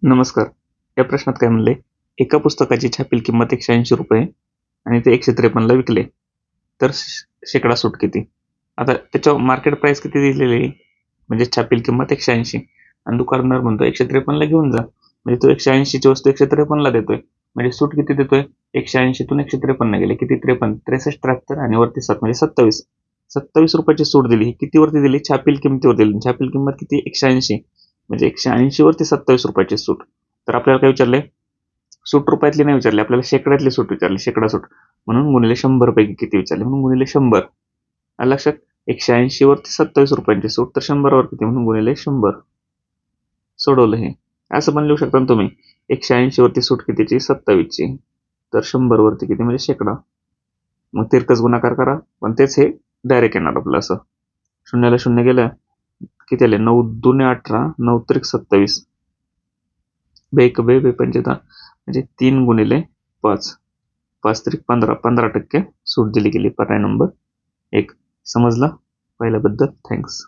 नमस्कार. या प्रश्नात काय म्हणले, एका पुस्तकाची छापील किंमत ₹180 आणि ते 153ला विकले, तर शेकडा सूट किती? आता त्याच्यावर मार्केट प्राइस किती दिलेली आहे? म्हणजे छापील किंमत 180 आणि दुकानदार म्हणतो 153ला घेऊन जा. म्हणजे तो 180 ची वस्तू 153ला देतोय. म्हणजे सूट किती देतोय? 180 तून 153 गेले. किती? 53. 63, 73 आणि वरती 7 म्हणजे 27. ₹27 सूट दिली. ही किती वरती दिली? छापील किमतीवर दिली. छापील किंमत किती? 180. म्हणजे 180 वरती ₹27 सूट. तर आपल्याला काय विचारले? सूट रुपयातली नाही विचारली, आपल्याला शेकड्यातली सूट विचारली, शेकडा सूट. म्हणून गुणिले 100 पैकी किती विचारले, म्हणून गुणिले 100. आलं लक्षात? 180 वरती ₹27 सूट, तर 100 वर किती, म्हणून गुणिले 100. सोडवलं हे. असं पण लिहू शकता ना तुम्ही, 180 वरती सूट कितीची? 27ची. तर 100 वरती किती, म्हणजे शेकडा. मग तिरकस गुणाकार करा, पण तेच हे डायरेक्ट येणार आपलं असं. शून्याला शून्य गेलं, किती आले? 9 दुने 18, 9 त्रिक 27. बेक बे बे पंचेता म्हणजे 3 गुणिले 5, 5 त्रिक 15, 15% सूट दिली गेली. पर्याय नंबर 1. समजलं? पहिल्याबद्दल थँक्स.